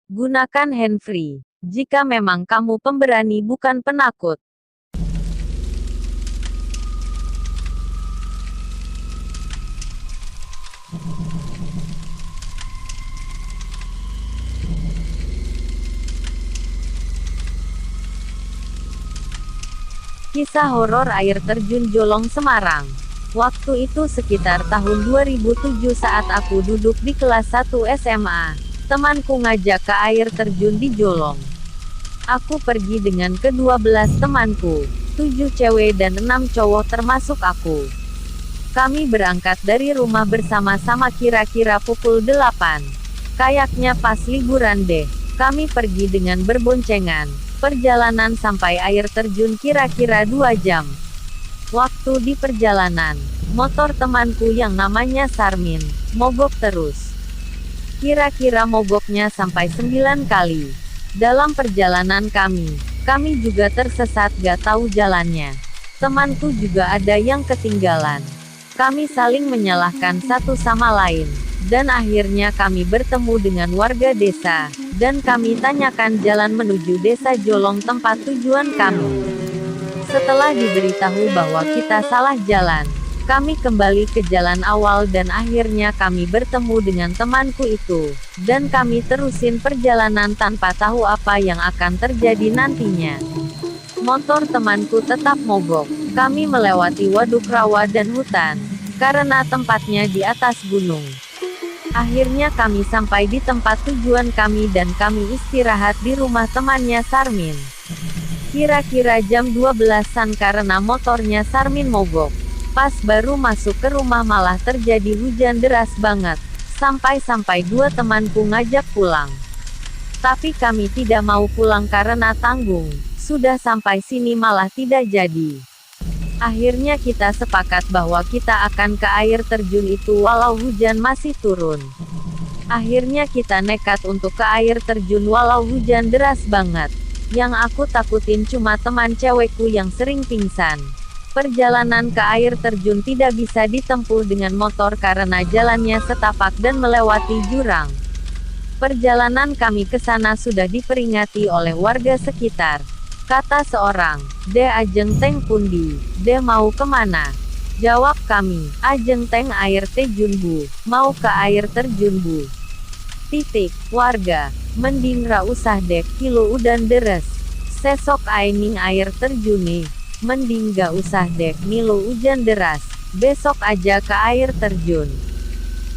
Gunakan handfree. Jika memang kamu pemberani bukan penakut. Kisah horor air terjun Jolong Semarang. Waktu itu sekitar tahun 2007 saat aku duduk di kelas 1 SMA. Temanku ngajak ke air terjun di Jolong. Aku pergi dengan ke-12 temanku. 7 cewek dan 6 cowok termasuk aku. Kami berangkat dari rumah bersama-sama kira-kira pukul 8. Kayaknya pas liburan deh. Kami pergi dengan berboncengan. Perjalanan sampai air terjun kira-kira 2 jam. Waktu di perjalanan, motor temanku yang namanya Sarmin, mogok terus. Kira-kira mogoknya sampai 9 kali. Dalam perjalanan kami juga tersesat gak tahu jalannya. Temanku juga ada yang ketinggalan. Kami saling menyalahkan satu sama lain. Dan akhirnya kami bertemu dengan warga desa, dan kami tanyakan jalan menuju desa Jolong tempat tujuan kami. Setelah diberitahu bahwa kita salah jalan, kami kembali ke jalan awal dan akhirnya kami bertemu dengan temanku itu, dan kami terusin perjalanan tanpa tahu apa yang akan terjadi nantinya. Motor temanku tetap mogok. Kami melewati waduk rawa dan hutan, karena tempatnya di atas gunung. Akhirnya kami sampai di tempat tujuan kami dan kami istirahat di rumah temannya Sarmin. Kira-kira jam 12-an karena motornya Sarmin mogok. Pas baru masuk ke rumah malah terjadi hujan deras banget. Sampai-sampai 2 temanku ngajak pulang. Tapi kami tidak mau pulang karena tanggung. Sudah sampai sini malah tidak jadi. Akhirnya kita sepakat bahwa kita akan ke air terjun itu walau hujan masih turun. Akhirnya kita nekat untuk ke air terjun walau hujan deras banget. Yang aku takutin cuma teman cewekku yang sering pingsan. Perjalanan ke air terjun tidak bisa ditempuh dengan motor karena jalannya setapak dan melewati jurang. Perjalanan kami ke sana sudah diperingati oleh warga sekitar. Kata seorang, "De ajeng teng pundi, de mau kemana?" Jawab kami, "Ajeng teng air terjun bu, mau ke air terjun bu." Warga, mending ra usah dek kilo udan deres. Sesok aining air terjune, mending gak usah dek nilo hujan deras. Besok aja ke air terjun.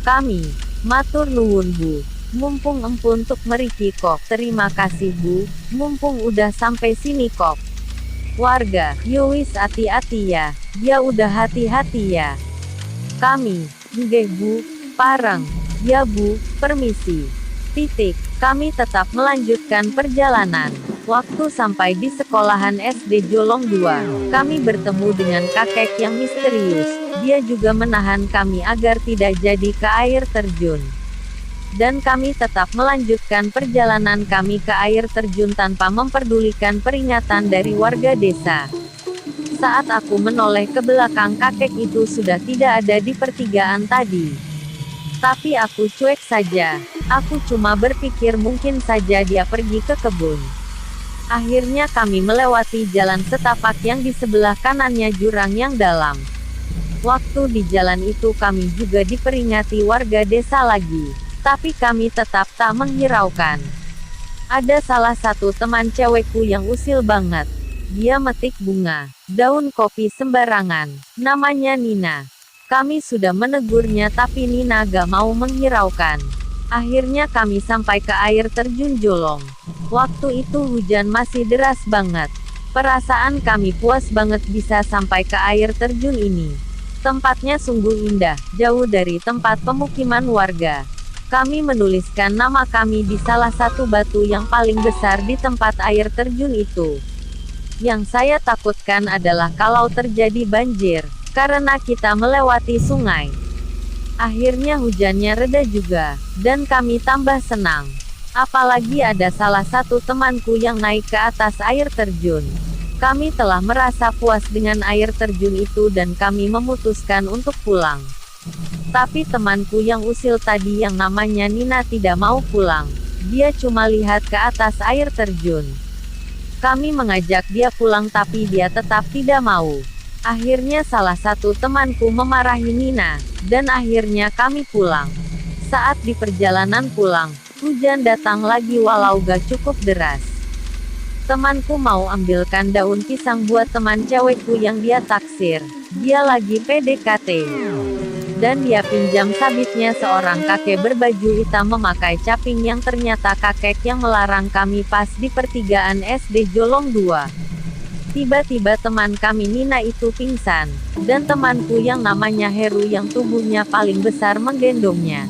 Kami, matur nuwun bu. Mumpung empun tuk meriki kok. Terima kasih bu, mumpung udah sampai sini kok. Warga, yowis hati-hati ya. Ya udah hati-hati ya. Kami, nggih bu, pareng. Ya bu, permisi. Kami tetap melanjutkan perjalanan. Waktu sampai di sekolahan SD Jolong 2, kami bertemu dengan kakek yang misterius. Dia juga menahan kami agar tidak jadi ke air terjun. Dan kami tetap melanjutkan perjalanan kami ke air terjun tanpa memperdulikan peringatan dari warga desa. Saat aku menoleh ke belakang, kakek itu sudah tidak ada di pertigaan tadi. Tapi aku cuek saja. Aku cuma berpikir mungkin saja dia pergi ke kebun. Akhirnya kami melewati jalan setapak yang di sebelah kanannya jurang yang dalam. Waktu di jalan itu kami juga diperingati warga desa lagi. Tapi kami tetap tak menghiraukan. Ada salah satu teman cewekku yang usil banget. Dia metik bunga, daun kopi sembarangan. Namanya Nina. Kami sudah menegurnya tapi Nina gak mau menghiraukan. Akhirnya kami sampai ke air terjun Jolong. Waktu itu hujan masih deras banget. Perasaan kami puas banget bisa sampai ke air terjun ini. Tempatnya sungguh indah, jauh dari tempat pemukiman warga. Kami menuliskan nama kami di salah satu batu yang paling besar di tempat air terjun itu. Yang saya takutkan adalah kalau terjadi banjir, karena kita melewati sungai. Akhirnya hujannya reda juga, dan kami tambah senang. Apalagi ada salah satu temanku yang naik ke atas air terjun. Kami telah merasa puas dengan air terjun itu dan kami memutuskan untuk pulang. Tapi temanku yang usil tadi yang namanya Nina tidak mau pulang. Dia cuma lihat ke atas air terjun. Kami mengajak dia pulang tapi dia tetap tidak mau. Akhirnya salah satu temanku memarahi Nina, dan akhirnya kami pulang. Saat di perjalanan pulang, hujan datang lagi walau gak cukup deras. Temanku mau ambilkan daun pisang buat teman cewekku yang dia taksir. Dia lagi PDKT. Dan dia pinjam sabitnya seorang kakek berbaju hitam memakai caping yang ternyata kakek yang melarang kami pas di pertigaan SD Jolong 2. Tiba-tiba teman kami Nina itu pingsan, dan temanku yang namanya Heru yang tubuhnya paling besar menggendongnya.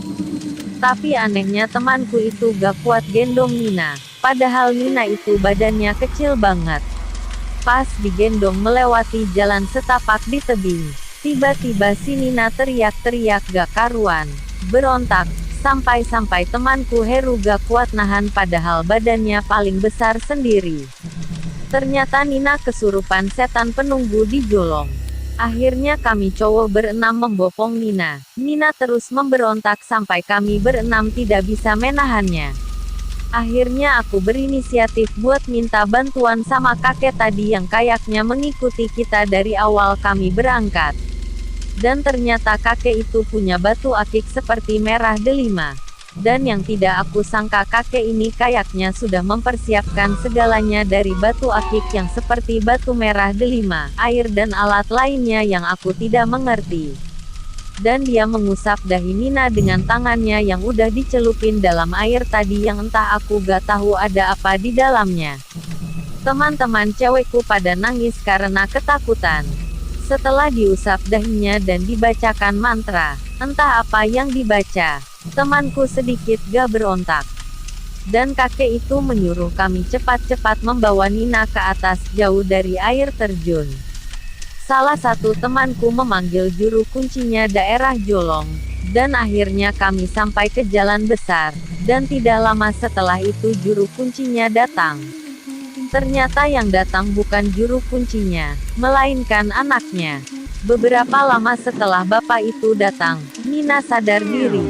Tapi anehnya temanku itu gak kuat gendong Nina, padahal Nina itu badannya kecil banget. Pas digendong melewati jalan setapak di tebing, tiba-tiba si Nina teriak-teriak gak karuan, berontak, sampai-sampai temanku Heru gak kuat nahan padahal badannya paling besar sendiri. Ternyata Nina kesurupan setan penunggu di Jolong. Akhirnya kami cowok berenam membopong Nina. Nina terus memberontak sampai kami berenam tidak bisa menahannya. Akhirnya aku berinisiatif buat minta bantuan sama kakek tadi yang kayaknya mengikuti kita dari awal kami berangkat. Dan ternyata kakek itu punya batu akik seperti merah delima. Dan yang tidak aku sangka kakek ini kayaknya sudah mempersiapkan segalanya dari batu akik yang seperti batu merah delima, air dan alat lainnya yang aku tidak mengerti. Dan dia mengusap dahi Nina dengan tangannya yang udah dicelupin dalam air tadi yang entah aku gak tahu ada apa di dalamnya. Teman-teman cewekku pada nangis karena ketakutan. Setelah diusap dahinya dan dibacakan mantra, entah apa yang dibaca, temanku sedikit gak berontak. Dan kakek itu menyuruh kami cepat-cepat membawa Nina ke atas jauh dari air terjun. Salah satu temanku memanggil juru kuncinya daerah Jolong, dan akhirnya kami sampai ke jalan besar, dan tidak lama setelah itu juru kuncinya datang. Ternyata yang datang bukan juru kuncinya, melainkan anaknya. Beberapa lama setelah bapak itu datang, Nina sadar diri.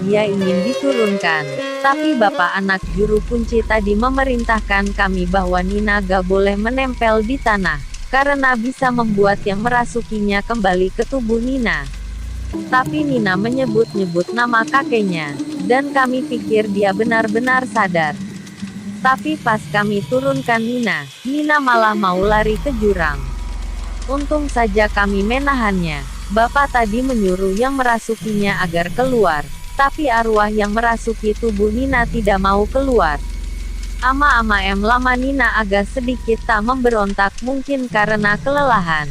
Dia ingin diturunkan, tapi bapak anak juru kunci tadi memerintahkan kami bahwa Nina gak boleh menempel di tanah, karena bisa membuat yang merasukinya kembali ke tubuh Nina. Tapi Nina menyebut-nyebut nama kakeknya, dan kami pikir dia benar-benar sadar. Tapi pas kami turunkan Nina, Nina malah mau lari ke jurang. Untung saja kami menahannya. Bapak tadi menyuruh yang merasukinya agar keluar, tapi arwah yang merasuki tubuh Nina tidak mau keluar. Ama-ama lama Nina agak sedikit tak memberontak mungkin karena kelelahan.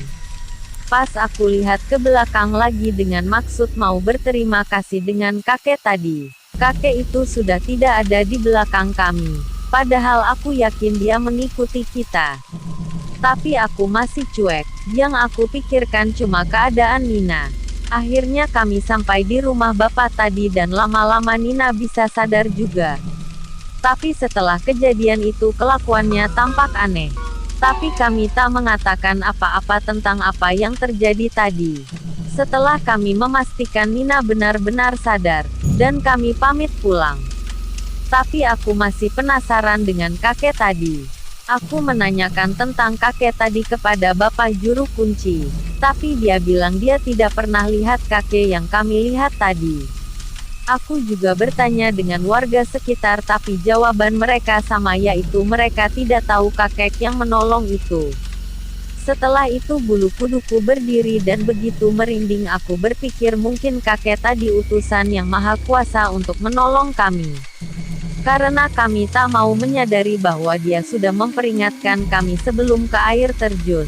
Pas aku lihat ke belakang lagi dengan maksud mau berterima kasih dengan kakek tadi. Kakek itu sudah tidak ada di belakang kami. Padahal aku yakin dia mengikuti kita. Tapi aku masih cuek. Yang aku pikirkan cuma keadaan Nina. Akhirnya kami sampai di rumah bapak tadi dan lama-lama Nina bisa sadar juga. Tapi setelah kejadian itu kelakuannya tampak aneh. Tapi kami tak mengatakan apa-apa tentang apa yang terjadi tadi. Setelah kami memastikan Nina benar-benar sadar, dan kami pamit pulang. Tapi aku masih penasaran dengan kakek tadi. Aku menanyakan tentang kakek tadi kepada bapak juru kunci, tapi dia bilang dia tidak pernah lihat kakek yang kami lihat tadi. Aku juga bertanya dengan warga sekitar tapi jawaban mereka sama yaitu mereka tidak tahu kakek yang menolong itu. Setelah itu bulu kuduku berdiri dan begitu merinding aku berpikir mungkin kakek tadi utusan yang maha kuasa untuk menolong kami. Karena kami tak mau menyadari bahwa dia sudah memperingatkan kami sebelum ke air terjun.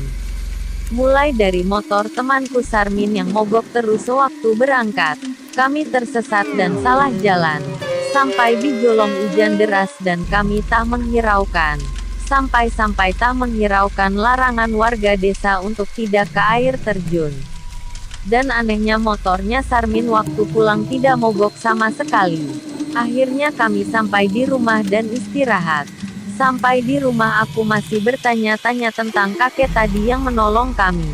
Mulai dari motor temanku Sarmin yang mogok terus sewaktu berangkat, kami tersesat dan salah jalan. Sampai di Jolong hujan deras dan kami tak menghiraukan. Sampai-sampai tak menghiraukan larangan warga desa untuk tidak ke air terjun. Dan anehnya motornya Sarmin waktu pulang tidak mogok sama sekali. Akhirnya kami sampai di rumah dan istirahat. Sampai di rumah aku masih bertanya-tanya tentang kakek tadi yang menolong kami.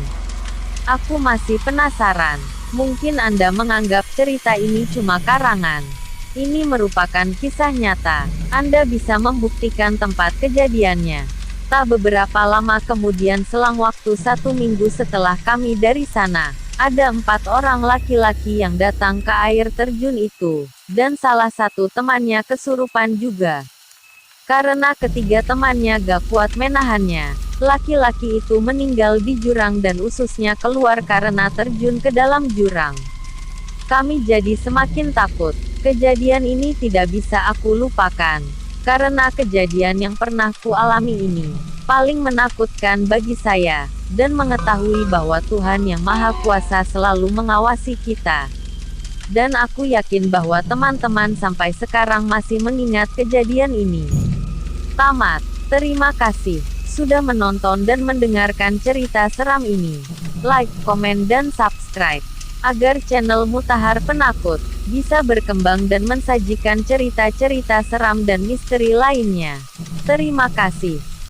Aku masih penasaran. Mungkin Anda menganggap cerita ini cuma karangan. Ini merupakan kisah nyata. Anda bisa membuktikan tempat kejadiannya. Tak beberapa lama kemudian, selang waktu 1 minggu setelah kami dari sana, ada 4 orang laki-laki yang datang ke air terjun itu, dan salah satu temannya kesurupan juga. Karena ketiga temannya gak kuat menahannya, laki-laki itu meninggal di jurang dan ususnya keluar karena terjun ke dalam jurang. Kami jadi semakin takut. Kejadian ini tidak bisa aku lupakan. Karena kejadian yang pernah ku alami ini paling menakutkan bagi saya, dan mengetahui bahwa Tuhan Yang Maha Kuasa selalu mengawasi kita. Dan aku yakin bahwa teman-teman sampai sekarang masih mengingat kejadian ini. Tamat. Terima kasih sudah menonton dan mendengarkan cerita seram ini. Like, komen, dan subscribe agar channel Mutahar Penakut bisa berkembang dan mensajikan cerita-cerita seram dan misteri lainnya. Terima kasih.